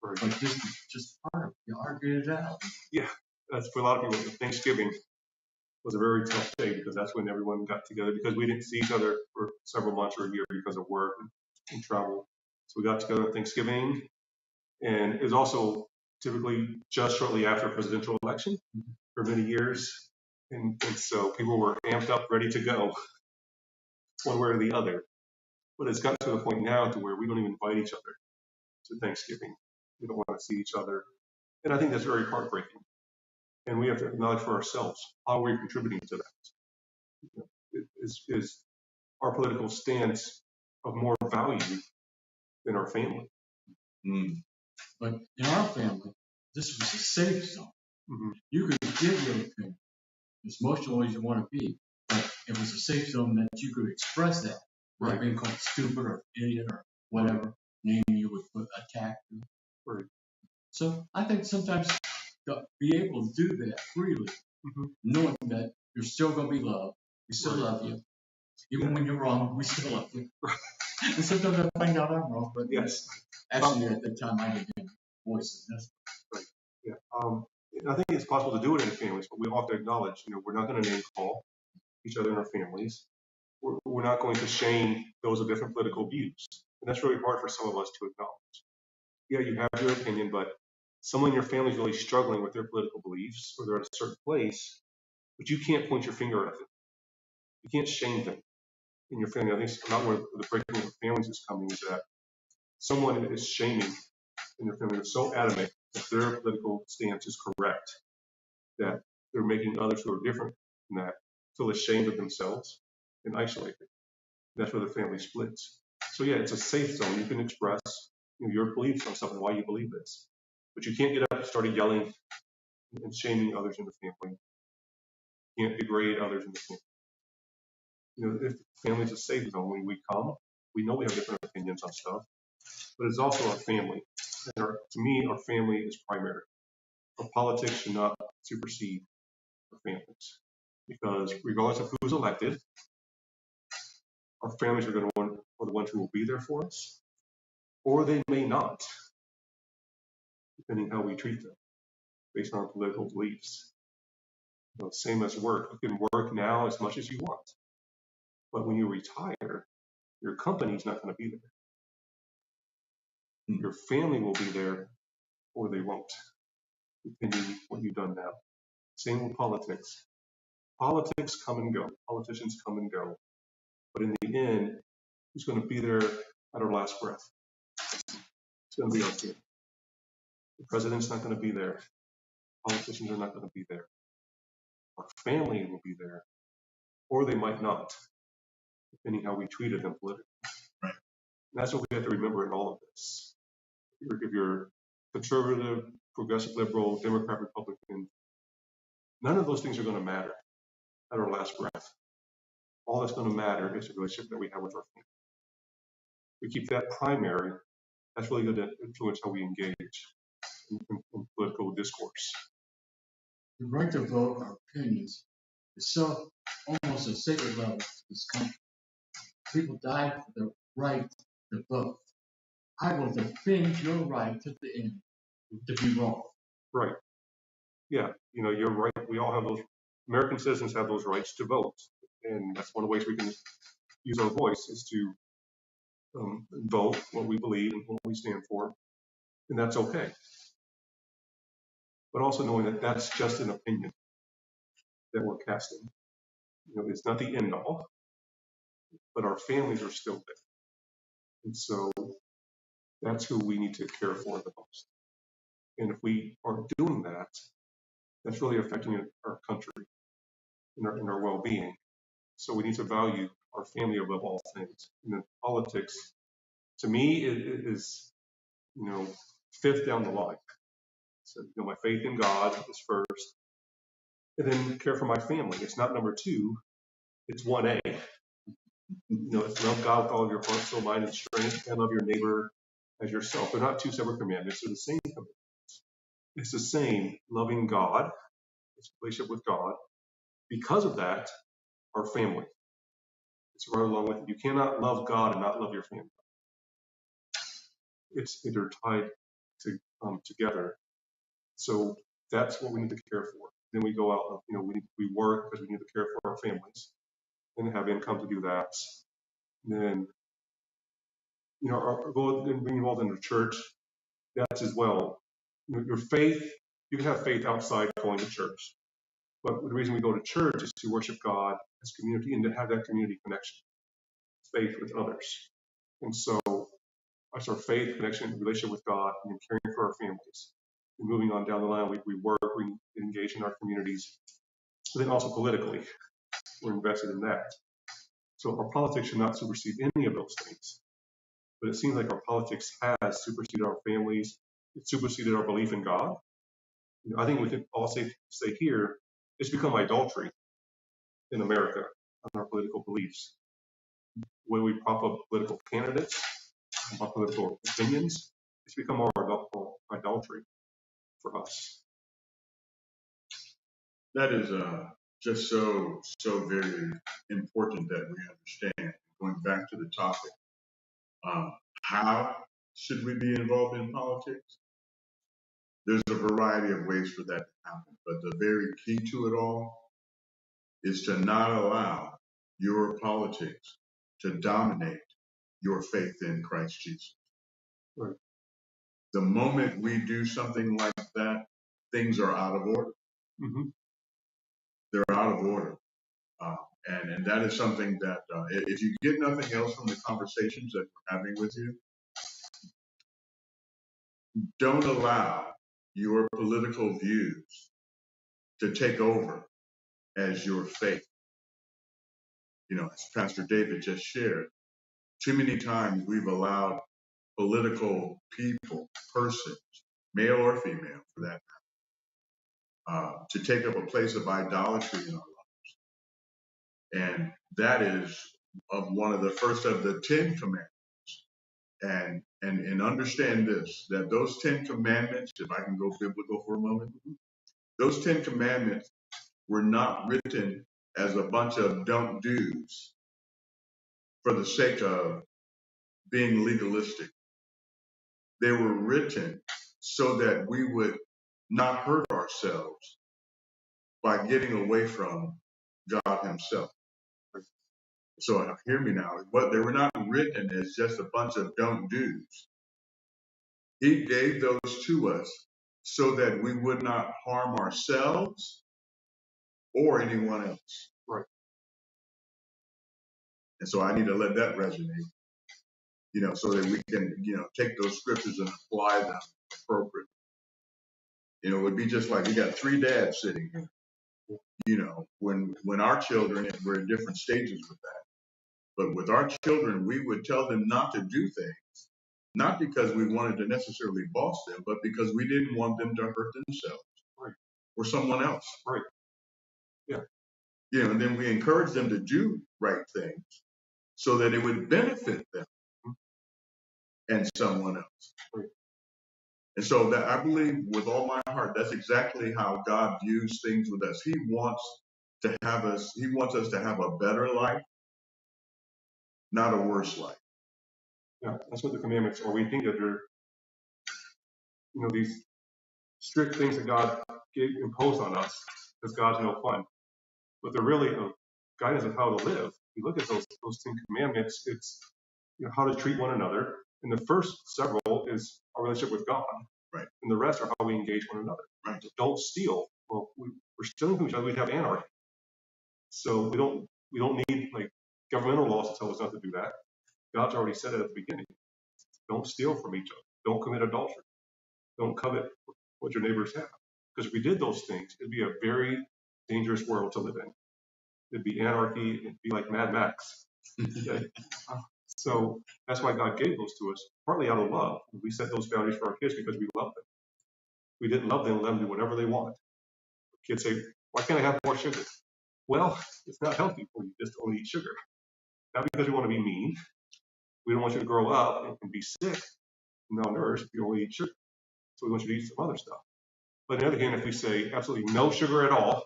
Right. But this is just part of it. You argued it out. Yeah, that's for a lot of people. Thanksgiving was a very tough day because that's when everyone got together because we didn't see each other for several months or a year because of work and travel. So we got together on Thanksgiving, and it was also typically just shortly after a presidential election for many years. And so people were amped up, ready to go one way or the other. But it's gotten to the point now to where we don't even invite each other to Thanksgiving. We don't want to see each other. And I think that's very heartbreaking. And we have to acknowledge for ourselves how we're contributing to that. Is our political stance of more value than our family? Mm. But in our family, this was a safe zone. Mm-hmm. You could give your opinion as emotional as you want to be, but it was a safe zone that you could express that without Right. being called stupid or idiot or whatever name you would put attack. Right. So I think sometimes to be able to do that freely, knowing that you're still going to be loved, we still Right. love you. Even when you're wrong, we still love you. And sometimes I find out I'm wrong, but Yes. actually at the time I didn't voice it. Right. Yeah. I think it's possible to do it in families, but we have to acknowledge, we're not going to name call each other in our families. We're not going to shame those of different political views. And that's really hard for some of us to acknowledge. Yeah, you have your opinion, but someone in your family is really struggling with their political beliefs or they're at a certain place, but you can't point your finger at them. You can't shame them in your family. I think not where the breaking of families is coming is that someone is shaming in their family. They're so adamant that their political stance is correct that they're making others who are different than that feel ashamed of themselves and isolated. That's where the family splits. So yeah, it's a safe zone. You can express your beliefs on something, why you believe this. But you can't get up and start yelling and shaming others in the family. You can't degrade others in the family. If the family's a safe zone, when we come, we know we have different opinions on stuff, but it's also our family. And to me, our family is primary. Our politics should not supersede our families. Because regardless of who's elected, our families are the ones who will be there for us, or they may not, depending how we treat them, based on our political beliefs. Same as work. You can work now as much as you want, but when you retire, your company's not going to be there. Your family will be there, or they won't, depending what you've done now. Same with politics. Politics come and go. Politicians come and go. But in the end, who's going to be there at our last breath? It's going to be our family. The president's not going to be there. Politicians are not going to be there. Our family will be there, or they might not, depending how we treated them politically. Right. And that's what we have to remember in all of this. If you're conservative, progressive, liberal, Democrat, Republican, none of those things are going to matter at our last breath. All that's going to matter is the relationship that we have with our family. We keep that primary. That's really going to influence how we engage in political discourse. The right to vote, our opinions, is so almost a sacred level to this country. People died for the right to vote. I will defend your right to the end to be wrong. Right. Yeah, you're right. We all have those. American citizens have those rights to vote, and that's one of the ways we can use our voice is to vote what we believe and what we stand for, and that's okay. But also knowing that that's just an opinion that we're casting. It's not the end all, but our families are still there, and so that's who we need to care for the most. And if we aren't doing that, that's really affecting our country and our well-being. So we need to value our family above all things. And then politics, to me, is fifth down the line. So my faith in God is first, and then care for my family. It's not number two. It's 1A. It's love God with all of your heart, soul, mind, and strength, and love your neighbor as yourself. They're not two separate commandments. They're the same commandments. It's the same, loving God It's a relationship with God. Because of that, our family. It's right along with it. You cannot love God and not love your family. It's intertied together. So that's what we need to care for. Then we go out, we work because we need to care for our families and have income to do that. And then, our goal in being involved in the church, that's as well. Your faith, you can have faith outside going to church. But the reason we go to church is to worship God as community and to have that community connection, faith with others. And so that's our faith, connection, relationship with God, and then caring for our families. And moving on down the line, we work, we engage in our communities. And then also politically, we're invested in that. So our politics should not supersede any of those things. But it seems like our politics has superseded our families. It superseded our belief in God. I think we can all say here, it's become idolatry in America on our political beliefs. When we prop up political candidates, our political opinions, it's become our idolatry for us. That is just so very important that we understand. Going back to the topic, how should we be involved in politics? There's a variety of ways for that to happen, but the very key to it all is to not allow your politics to dominate your faith in Christ Jesus. Right. The moment we do something like that, things are out of order. Mm-hmm. They're out of order. And that is something that if you get nothing else from the conversations that we're having with you, don't allow your political views to take over as your faith. As Pastor David just shared, too many times we've allowed political people, persons, male or female for that matter, to take up a place of idolatry in our lives. And that is one of the first of the 10 commandments. And understand this, that those 10 commandments, if I can go biblical for a moment, those 10 commandments were not written as a bunch of don't do's for the sake of being legalistic. They were written so that we would not hurt ourselves by getting away from God Himself. So hear me now. But they were not written as just a bunch of don't do's. He gave those to us so that we would not harm ourselves or anyone else. Right. And so I need to let that resonate, so that we can, take those scriptures and apply them appropriately. It would be just like we got 3 dads sitting here. When our children were in different stages with that. But with our children, we would tell them not to do things, not because we wanted to necessarily boss them, but because we didn't want them to hurt themselves, right, or someone else. Right. Yeah. And then we encourage them to do right things so that it would benefit them and someone else. Right. And so that I believe with all my heart, that's exactly how God views things with us. He wants us to have a better life, not a worse life. Yeah, that's what the commandments are. We think that they're, these strict things that God imposed on us because God's no fun. But they're really a guidance of how to live. You look at those 10 commandments, it's how to treat one another. And the first several is our relationship with God. Right. And the rest are how we engage one another. Right. Don't steal. Well, we're stealing from each other, we'd have anarchy. So we don't need governmental laws to tell us not to do that. God's already said it at the beginning. Don't steal from each other. Don't commit adultery. Don't covet what your neighbors have. Because if we did those things, it'd be a very dangerous world to live in. It'd be anarchy. It'd be like Mad Max. Okay? So that's why God gave those to us, partly out of love. We set those boundaries for our kids because we love them. We didn't love them, let them do whatever they want. Kids say, why can't I have more sugar? Well, it's not healthy for you just to only eat sugar. Not because we want to be mean. We don't want you to grow up and be sick, malnourished if you only eat sugar. So we want you to eat some other stuff. But on the other hand, if we say absolutely no sugar at all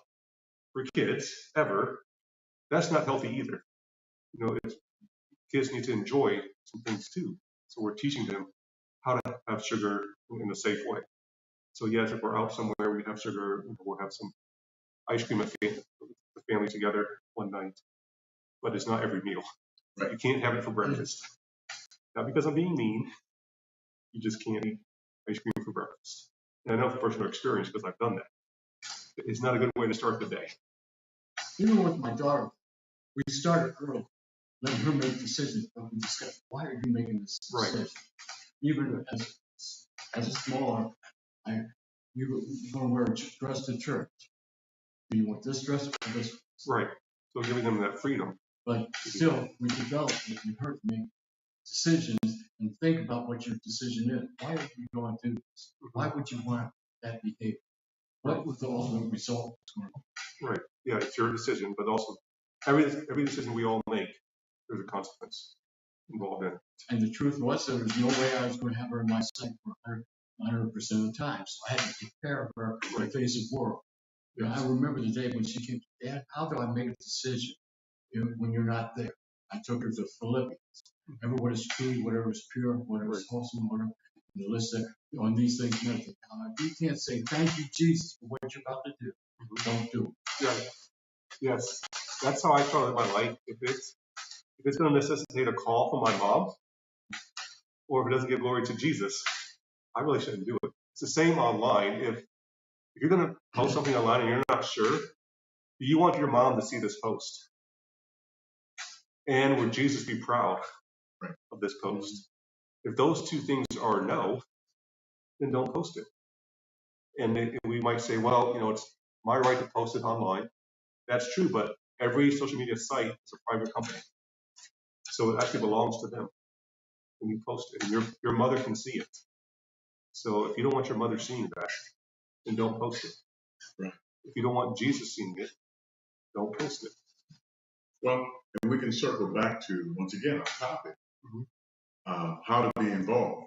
for kids ever, that's not healthy either. You know, kids need to enjoy some things too. So we're teaching them how to have sugar in a safe way. So yes, if we're out somewhere, we have sugar, we'll have some ice cream with the family together one night, but it's not every meal. Right. You can't have it for breakfast. Not because I'm being mean, you just can't eat ice cream for breakfast. And I know from personal experience because I've done that. It's not a good way to start the day. Even with my daughter, we started early, letting her make decisions, but we discussed, why are you making this decision? Right. Even as a smaller, you're going to wear a dress to church. Do you want this dress or this? Right. So giving them that freedom. But still, we develop it. You heard me decisions and think about what your decision is. Why are you going to do this? Why would you want that behavior? What was the ultimate result? Right. Yeah, it's your decision, but also every decision we all make, there's a consequence involved in it. And the truth was, there was no way I was going to have her in my sight for 100% of the time. So I had to prepare her for the face of world. You know, I remember the day when she came, Dad, how do I make a decision when you're not there? I took her to Philippians. Remember what is true, whatever is pure, whatever is wholesome, whatever. The list there, on these things, nothing. You can't say, thank you, Jesus, for what you're about to do. Don't do it. Yeah. Yes. That's how I felt in my life. If it's going to necessitate a call from my mom, or if it doesn't give glory to Jesus, I really shouldn't do it. It's the same online. If you're going to post something online and you're not sure, do you want your mom to see this post? And would Jesus be proud of this post? If those two things are no, then don't post it. And we might say, well, it's my right to post it online. That's true, but every social media site is a private company. So it actually belongs to them when you post it. And your mother can see it. So if you don't want your mother seeing that, then don't post it. Right. If you don't want Jesus seeing it, don't post it. Well, and we can circle back to, once again, our topic, how to be involved.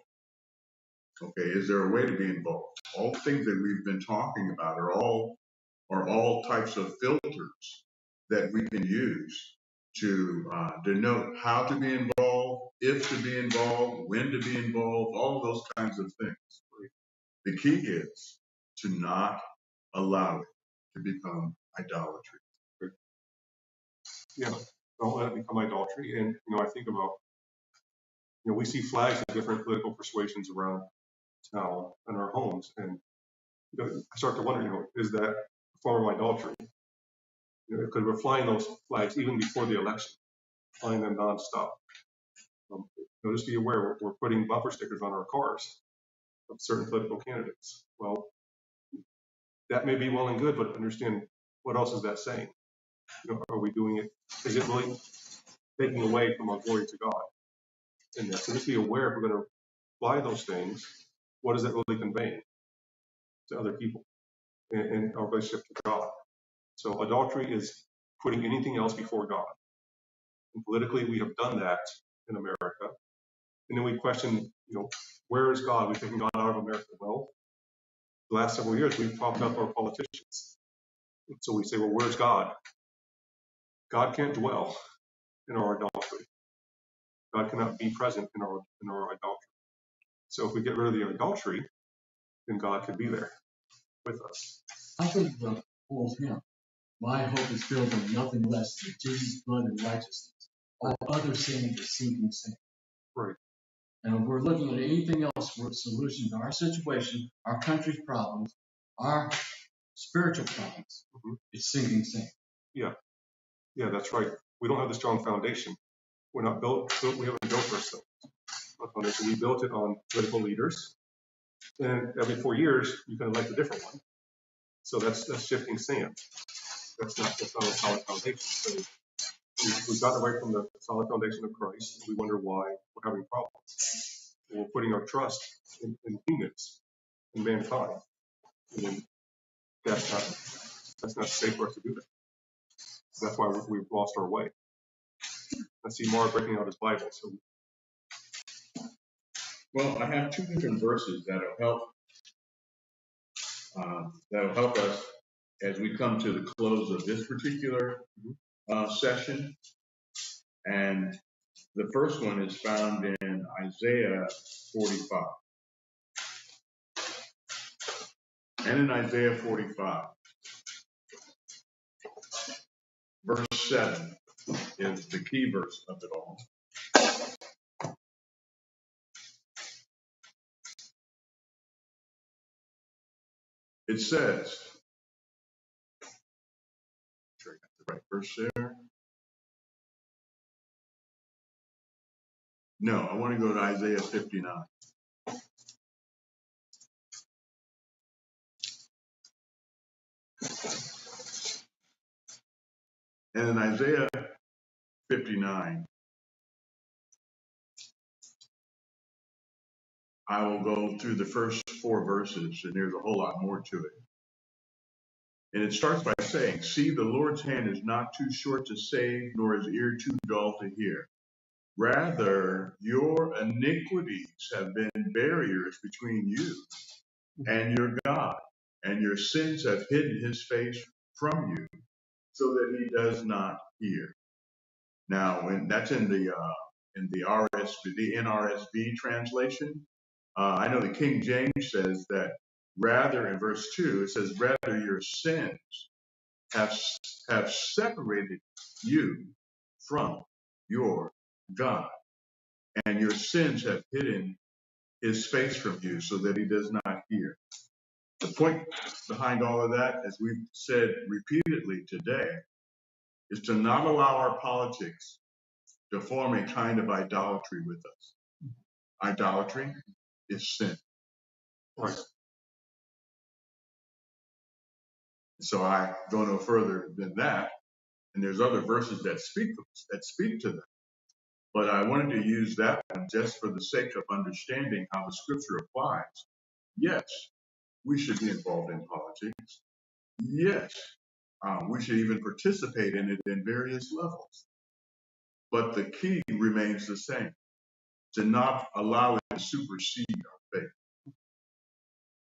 Okay, is there a way to be involved? All the things that we've been talking about are all types of filters that we can use to denote how to be involved, if to be involved, when to be involved, all of those kinds of things. The key is to not allow it to become idolatry. Yeah, don't let it become idolatry. And, I think about, we see flags of different political persuasions around town in our homes. And I start to wonder, is that a form of idolatry? Because we're flying those flags even before the election, flying them nonstop. Just be aware, we're putting bumper stickers on our cars of certain political candidates. Well, that may be well and good, but understand, what else is that saying? Are we doing it? Is it really taking away from our glory to God? And so just be aware, if we're going to fly those things, what is it really conveying to other people and our relationship to God? So adultery is putting anything else before God. And politically, we have done that in America. And then we question, where is God? We've taken God out of America. Well, the last several years, we've propped up our politicians. And so we say, well, where's God? God can't dwell in our adultery. God cannot be present in our adultery. So if we get rid of the adultery, then God could be there with us. I think the whole hymn, my hope is built on nothing less than Jesus' blood and righteousness. All other sin is sinking sin. Right. And if we're looking at anything else for a solution to our situation, our country's problems, our spiritual problems, it's sinking sin. Yeah, that's right. We don't have the strong foundation. We're not built. We haven't built ourselves a foundation. We built it on political leaders, and every 4 years you can elect a different one. So that's shifting sand. That's not a solid foundation. So we've gotten away from the solid foundation of Christ. And we wonder why we're having problems. And we're putting our trust in humans, in mankind, and that's not safe for us to do that. That's why we've lost our way. I see Mark breaking out his Bible. So, well, I have two different verses that'll help That'll help us as we come to the close of this particular session. And the first one is found in Isaiah 45. And in Isaiah 45, verse 7 is the key verse of it all. It says, sure I got the right verse there. No, I want to go to Isaiah 59. And in Isaiah 59, I will go through the first 4 verses, and there's a whole lot more to it. And it starts by saying, see, the Lord's hand is not too short to save, nor his ear too dull to hear. Rather, your iniquities have been barriers between you and your God, and your sins have hidden his face from you, so that he does not hear. Now, when that's in the RSV, the NRSV translation, I know the King James says that rather, in verse 2, it says, rather your sins have separated you from your God, and your sins have hidden his face from you so that he does not hear. The point behind all of that, as we've said repeatedly today, is to not allow our politics to form a kind of idolatry with us. Idolatry is sin. Right. So I go no further than that, and there's other verses that speak to that. But I wanted to use that one just for the sake of understanding how the scripture applies. Yes, we should be involved in politics. Yes, we should even participate in it in various levels. But the key remains the same, to not allow it to supersede our faith.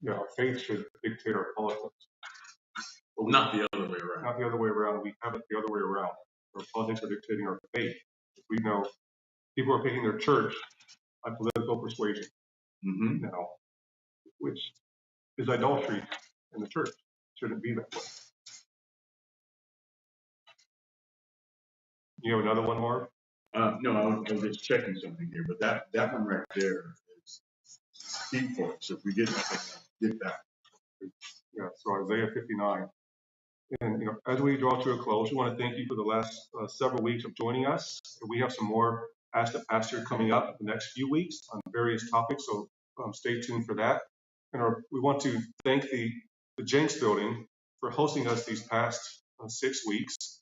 Yeah, our faith should dictate our politics. But not the other way around. Not the other way around. We have it the other way around. Our politics are dictating our faith. We know people are picking their church by political persuasion now, which is idolatry in the church. Shouldn't be that way. You have another one, Marv? No, I was just checking something here, but that one right there is key for us. If we get that. Yeah, so Isaiah 59. And as we draw to a close, we want to thank you for the last several weeks of joining us. We have some more Ask the Pastor coming up in the next few weeks on various topics, so stay tuned for that. And we want to thank the Jenks Building for hosting us these past 6 weeks.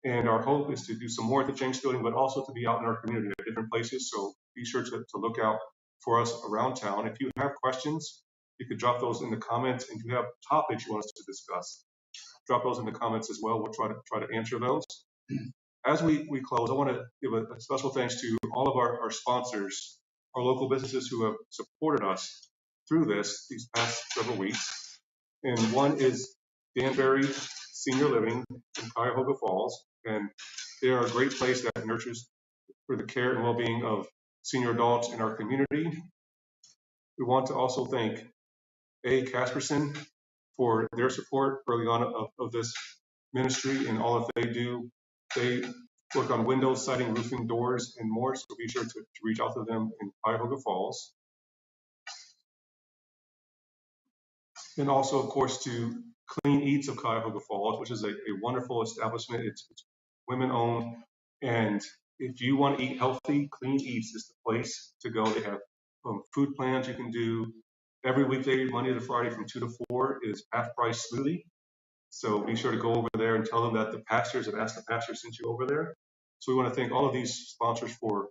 And our hope is to do some more at the Jenks Building, but also to be out in our community at different places. So be sure to look out for us around town. If you have questions, you could drop those in the comments. And if you have topics you want us to discuss, drop those in the comments as well. We'll try to answer those. As we close, I want to give a special thanks to all of our sponsors, our local businesses who have supported us through these past several weeks. And one is Danbury Senior Living in Cuyahoga Falls. And they are a great place that nurtures for the care and well-being of senior adults in our community. We want to also thank A. Casperson for their support early on of this ministry and all that they do. They work on windows, siding, roofing, doors, and more, so be sure to reach out to them in Cuyahoga Falls. And also, of course, to Clean Eats of Cuyahoga Falls, which is a wonderful establishment. It's women-owned, and if you want to eat healthy, Clean Eats is the place to go. They have food plans you can do. Every weekday, Monday to Friday from 2 to 4 is half-price smoothie. So be sure to go over there and tell them that the pastors have asked the pastor sent you over there. So we want to thank all of these sponsors for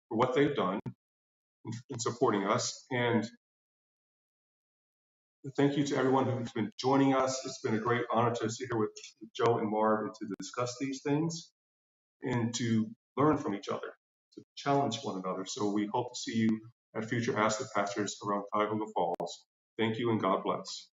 what they've done in supporting us. And thank you to everyone who's been joining us. It's been a great honor to sit here with Joe and Marv and to discuss these things and to learn from each other, to challenge one another. So we hope to see you at future Ask the Pastors around Cuyahoga Falls. Thank you and God bless.